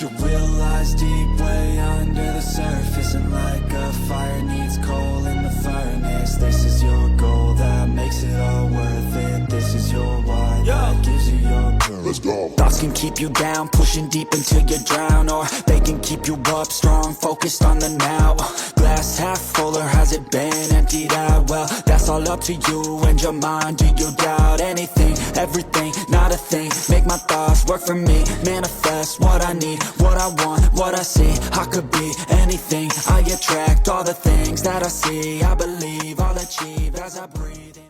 You realize deep way under the surface, and like a fire needs coal in the furnace. This is your goal that makes it all worth it. This is your why that gives you your purpose. Let's go. Thoughts can keep you down, pushing deep until you drown, or they can keep you up strong, focused on the now. Glass half full, or has it been emptied out? Well, that's all up to you and your mind. Do you doubt anything, everything, not a thing? Make my thoughts work for me, manifest what I need, what I want, what I see. I could be anything, I attract all the things that I see. I believe I'll achieve as I breathe in.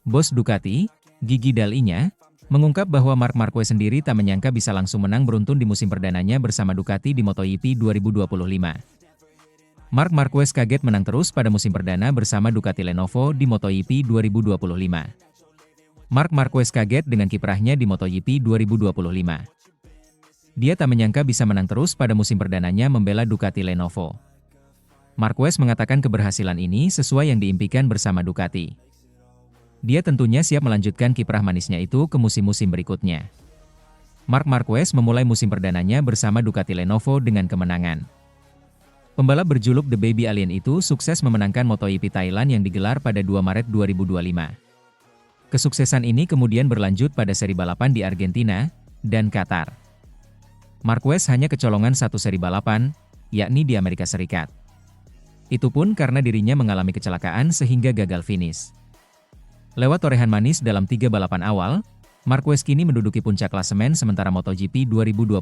Bos Ducati, Gigi Dall'Igna, mengungkap bahwa Marc Marquez sendiri tak menyangka bisa langsung menang beruntun di musim perdananya bersama Ducati di MotoGP 2025. Marc Marquez kaget menang terus pada musim perdana bersama Ducati Lenovo di MotoGP 2025. Marc Marquez kaget dengan kiprahnya di MotoGP 2025. Dia tak menyangka bisa menang terus pada musim perdananya membela Ducati Lenovo. Marquez mengatakan keberhasilan ini sesuai yang diimpikan bersama Ducati. Dia tentunya siap melanjutkan kiprah manisnya itu ke musim-musim berikutnya. Marc Marquez memulai musim perdananya bersama Ducati Lenovo dengan kemenangan. Pembalap berjuluk The Baby Alien itu sukses memenangkan MotoGP Thailand yang digelar pada 2 Maret 2025. Kesuksesan ini kemudian berlanjut pada seri balapan di Argentina dan Qatar. Marquez hanya kecolongan satu seri balapan, yakni di Amerika Serikat. Itu pun karena dirinya mengalami kecelakaan sehingga gagal finish. Lewat torehan manis dalam 3 balapan awal, Marquez kini menduduki puncak klasemen sementara MotoGP 2025.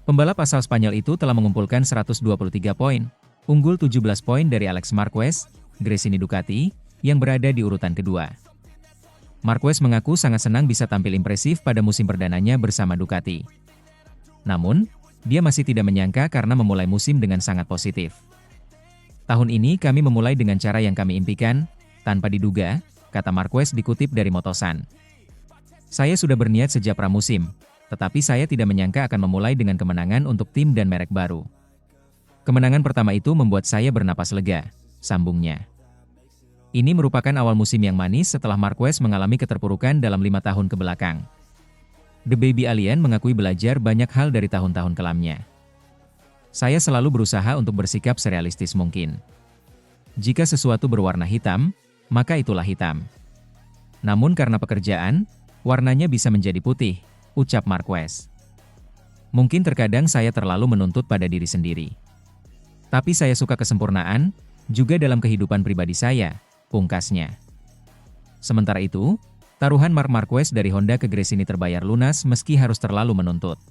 Pembalap asal Spanyol itu telah mengumpulkan 123 poin, unggul 17 poin dari Alex Marquez, Gresini Ducati, yang berada di urutan kedua. Marquez mengaku sangat senang bisa tampil impresif pada musim perdananya bersama Ducati. Namun, dia masih tidak menyangka karena memulai musim dengan sangat positif. Tahun ini kami memulai dengan cara yang kami impikan, tanpa diduga, kata Marquez dikutip dari Motosan. Saya sudah berniat sejak pramusim, tetapi saya tidak menyangka akan memulai dengan kemenangan untuk tim dan merek baru. Kemenangan pertama itu membuat saya bernapas lega, sambungnya. Ini merupakan awal musim yang manis setelah Marquez mengalami keterpurukan dalam 5 tahun ke belakang. The Baby Alien mengakui belajar banyak hal dari tahun-tahun kelamnya. Saya selalu berusaha untuk bersikap serealistis mungkin. Jika sesuatu berwarna hitam, maka itulah hitam. Namun karena pekerjaan, warnanya bisa menjadi putih, ucap Marquez. Mungkin terkadang saya terlalu menuntut pada diri sendiri. Tapi saya suka kesempurnaan, juga dalam kehidupan pribadi saya, pungkasnya. Sementara itu, taruhan Marc Marquez dari Honda ke Gresini terbayar lunas meski harus terlalu menuntut.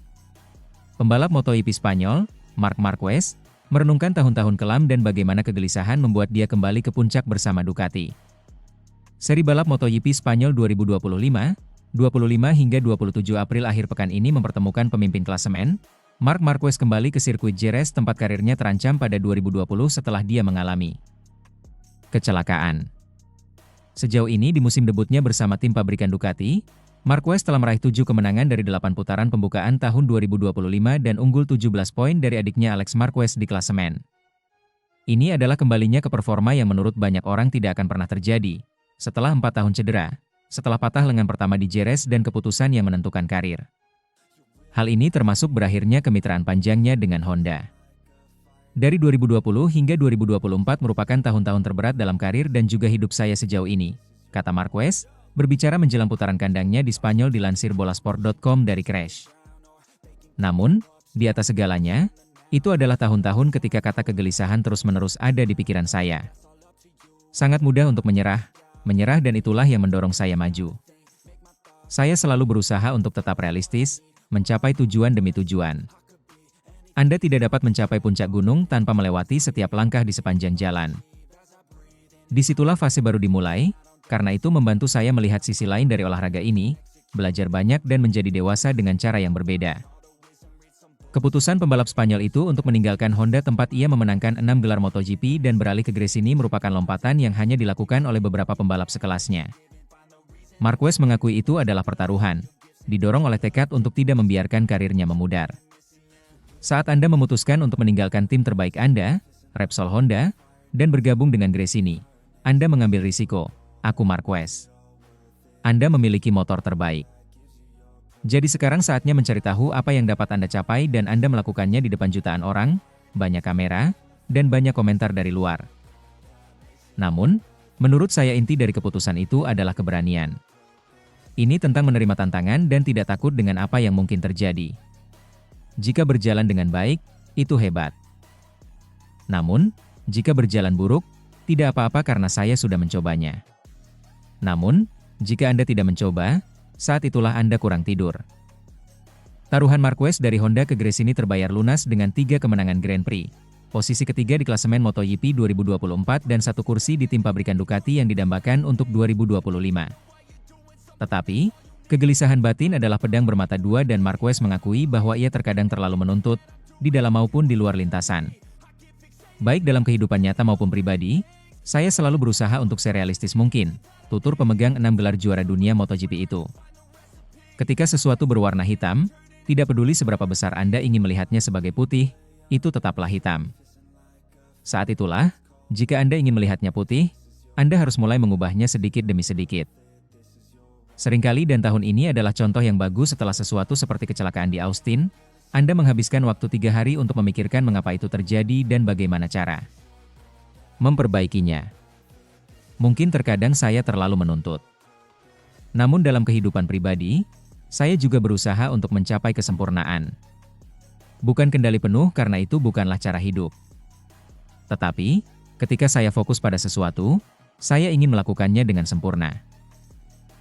Pembalap MotoGP Spanyol, Marc Marquez, merenungkan tahun-tahun kelam dan bagaimana kegelisahan membuat dia kembali ke puncak bersama Ducati. Seri balap MotoGP Spanyol 2025, 25 hingga 27 April akhir pekan ini mempertemukan pemimpin klasemen. Marc Marquez kembali ke sirkuit Jerez tempat karirnya terancam pada 2020 setelah dia mengalami kecelakaan. Sejauh ini di musim debutnya bersama tim pabrikan Ducati, Marquez telah meraih 7 kemenangan dari 8 putaran pembukaan tahun 2025 dan unggul 17 poin dari adiknya Alex Marquez di klasemen. Ini adalah kembalinya ke performa yang menurut banyak orang tidak akan pernah terjadi, setelah 4 tahun cedera, setelah patah lengan pertama di Jerez dan keputusan yang menentukan karir. Hal ini termasuk berakhirnya kemitraan panjangnya dengan Honda. Dari 2020 hingga 2024 merupakan tahun-tahun terberat dalam karir dan juga hidup saya sejauh ini, kata Marquez, berbicara menjelang putaran kandangnya di Spanyol dilansir bolasport.com dari Crash. Namun, di atas segalanya, itu adalah tahun-tahun ketika kata kegelisahan terus-menerus ada di pikiran saya. Sangat mudah untuk menyerah dan itulah yang mendorong saya maju. Saya selalu berusaha untuk tetap realistis, mencapai tujuan demi tujuan. Anda tidak dapat mencapai puncak gunung tanpa melewati setiap langkah di sepanjang jalan. Disitulah fase baru dimulai, karena itu membantu saya melihat sisi lain dari olahraga ini, belajar banyak dan menjadi dewasa dengan cara yang berbeda. Keputusan pembalap Spanyol itu untuk meninggalkan Honda tempat ia memenangkan 6 gelar MotoGP dan beralih ke Gresini merupakan lompatan yang hanya dilakukan oleh beberapa pembalap sekelasnya. Marquez mengakui itu adalah pertaruhan, didorong oleh tekad untuk tidak membiarkan karirnya memudar. Saat Anda memutuskan untuk meninggalkan tim terbaik Anda, Repsol Honda, dan bergabung dengan Gresini, Anda mengambil risiko, aku Marquez. Anda memiliki motor terbaik. Jadi sekarang saatnya mencari tahu apa yang dapat Anda capai dan Anda melakukannya di depan jutaan orang, banyak kamera, dan banyak komentar dari luar. Namun, menurut saya inti dari keputusan itu adalah keberanian. Ini tentang menerima tantangan dan tidak takut dengan apa yang mungkin terjadi. Jika berjalan dengan baik, itu hebat. Namun, jika berjalan buruk, tidak apa-apa karena saya sudah mencobanya. Namun, jika Anda tidak mencoba, saat itulah Anda kurang tidur. Taruhan Marquez dari Honda ke Gresini terbayar lunas dengan 3 kemenangan Grand Prix. Posisi ketiga di klasemen MotoGP 2024 dan 1 kursi di tim pabrikan Ducati yang didambakan untuk 2025. Tetapi, kegelisahan batin adalah pedang bermata dua dan Marquez mengakui bahwa ia terkadang terlalu menuntut, di dalam maupun di luar lintasan. Baik dalam kehidupan nyata maupun pribadi, saya selalu berusaha untuk serealistis mungkin, tutur pemegang 6 gelar juara dunia MotoGP itu. Ketika sesuatu berwarna hitam, tidak peduli seberapa besar Anda ingin melihatnya sebagai putih, itu tetaplah hitam. Saat itulah, jika Anda ingin melihatnya putih, Anda harus mulai mengubahnya sedikit demi sedikit. Seringkali dan tahun ini adalah contoh yang bagus setelah sesuatu seperti kecelakaan di Austin, Anda menghabiskan waktu 3 hari untuk memikirkan mengapa itu terjadi dan bagaimana cara memperbaikinya. Mungkin terkadang saya terlalu menuntut. Namun dalam kehidupan pribadi, saya juga berusaha untuk mencapai kesempurnaan. Bukan kendali penuh karena itu bukanlah cara hidup. Tetapi, ketika saya fokus pada sesuatu, saya ingin melakukannya dengan sempurna.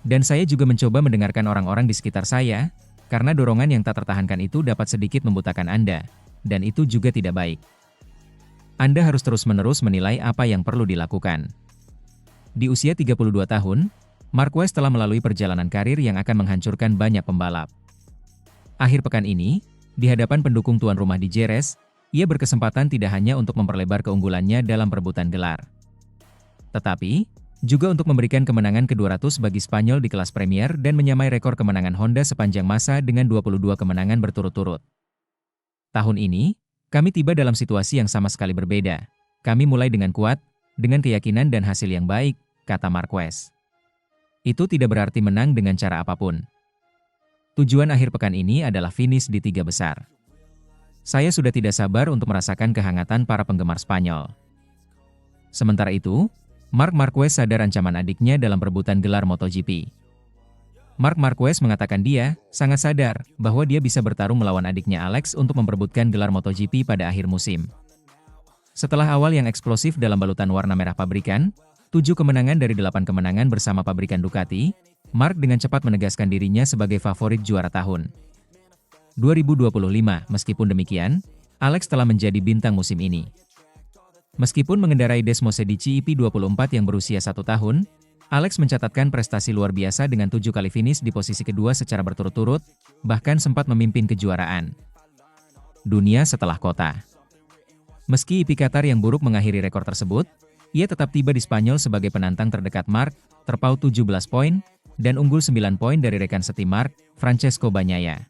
Dan saya juga mencoba mendengarkan orang-orang di sekitar saya, karena dorongan yang tak tertahankan itu dapat sedikit membutakan Anda, dan itu juga tidak baik. Anda harus terus-menerus menilai apa yang perlu dilakukan. Di usia 32 tahun, Marquez telah melalui perjalanan karir yang akan menghancurkan banyak pembalap. Akhir pekan ini, di hadapan pendukung tuan rumah di Jerez, ia berkesempatan tidak hanya untuk memperlebar keunggulannya dalam perebutan gelar, tetapi juga untuk memberikan kemenangan ke-200 bagi Spanyol di kelas Premier dan menyamai rekor kemenangan Honda sepanjang masa dengan 22 kemenangan berturut-turut. Tahun ini, kami tiba dalam situasi yang sama sekali berbeda. Kami mulai dengan kuat, dengan keyakinan dan hasil yang baik, kata Marquez. Itu tidak berarti menang dengan cara apapun. Tujuan akhir pekan ini adalah finish di 3 besar. Saya sudah tidak sabar untuk merasakan kehangatan para penggemar Spanyol. Sementara itu, Marc Marquez sadar ancaman adiknya dalam perebutan gelar MotoGP. Marc Marquez mengatakan dia sangat sadar bahwa dia bisa bertarung melawan adiknya Alex untuk memperebutkan gelar MotoGP pada akhir musim. Setelah awal yang eksplosif dalam balutan warna merah pabrikan, 7 kemenangan dari 8 kemenangan bersama pabrikan Ducati, Marc dengan cepat menegaskan dirinya sebagai favorit juara tahun 2025. Meskipun demikian, Alex telah menjadi bintang musim ini. Meskipun mengendarai Desmosedici EP24 yang berusia 1 tahun, Alex mencatatkan prestasi luar biasa dengan 7 kali finish di posisi kedua secara berturut-turut, bahkan sempat memimpin kejuaraan dunia setelah kota. Meski EP Qatar yang buruk mengakhiri rekor tersebut, ia tetap tiba di Spanyol sebagai penantang terdekat Marc, terpaut 17 poin, dan unggul 9 poin dari rekan setim Marc, Francesco Bagnaia.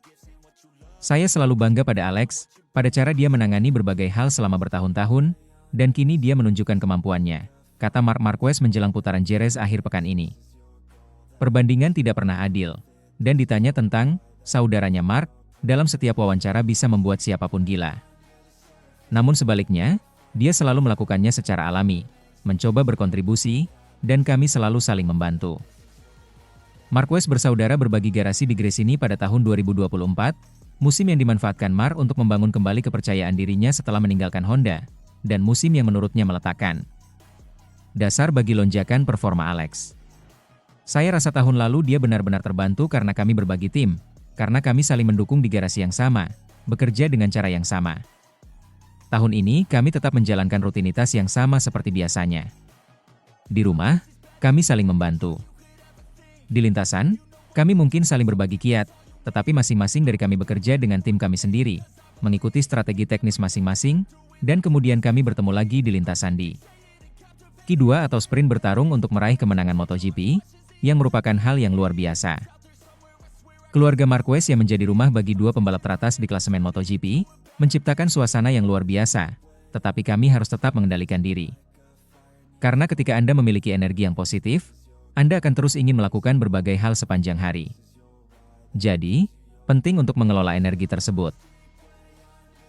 Saya selalu bangga pada Alex, pada cara dia menangani berbagai hal selama bertahun-tahun, dan kini dia menunjukkan kemampuannya, kata Marc Marquez menjelang putaran Jerez akhir pekan ini. Perbandingan tidak pernah adil, dan ditanya tentang saudaranya Marc, dalam setiap wawancara bisa membuat siapapun gila. Namun sebaliknya, dia selalu melakukannya secara alami, mencoba berkontribusi, dan kami selalu saling membantu. Marquez bersaudara berbagi garasi di Gresini pada tahun 2024, musim yang dimanfaatkan Marc untuk membangun kembali kepercayaan dirinya setelah meninggalkan Honda, dan musim yang menurutnya meletakkan dasar bagi lonjakan performa Alex. Saya rasa tahun lalu dia benar-benar terbantu karena kami berbagi tim, karena kami saling mendukung di garasi yang sama, bekerja dengan cara yang sama. Tahun ini kami tetap menjalankan rutinitas yang sama seperti biasanya. Di rumah, kami saling membantu. Di lintasan, kami mungkin saling berbagi kiat, tetapi masing-masing dari kami bekerja dengan tim kami sendiri, mengikuti strategi teknis masing-masing, dan kemudian kami bertemu lagi di lintasan di Q2 atau sprint bertarung untuk meraih kemenangan MotoGP, yang merupakan hal yang luar biasa. Keluarga Marquez yang menjadi rumah bagi 2 pembalap teratas di klasemen MotoGP, menciptakan suasana yang luar biasa, tetapi kami harus tetap mengendalikan diri. Karena ketika Anda memiliki energi yang positif, Anda akan terus ingin melakukan berbagai hal sepanjang hari. Jadi, Penting untuk mengelola energi tersebut.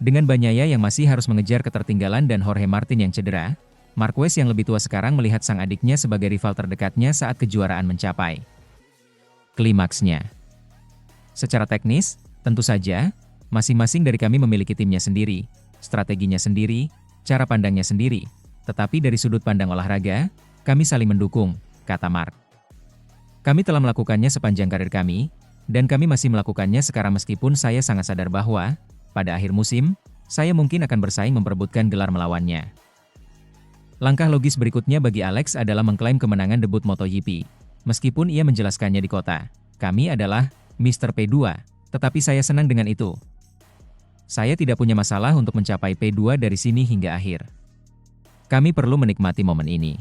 Dengan Bagnaia yang masih harus mengejar ketertinggalan dan Jorge Martin yang cedera, Marquez yang lebih tua sekarang melihat sang adiknya sebagai rival terdekatnya saat kejuaraan mencapai klimaksnya. Secara teknis, tentu saja, masing-masing dari kami memiliki timnya sendiri, strateginya sendiri, cara pandangnya sendiri. Tetapi dari sudut pandang olahraga, kami saling mendukung, kata Mark. Kami telah melakukannya sepanjang karir kami, dan kami masih melakukannya sekarang meskipun saya sangat sadar bahwa, pada akhir musim, saya mungkin akan bersaing memperebutkan gelar melawannya. Langkah logis berikutnya bagi Alex adalah mengklaim kemenangan debut MotoGP. Meskipun ia menjelaskannya di kota, kami adalah Mr. P2, tetapi saya senang dengan itu. Saya tidak punya masalah untuk mencapai P2 dari sini hingga akhir. Kami perlu menikmati momen ini.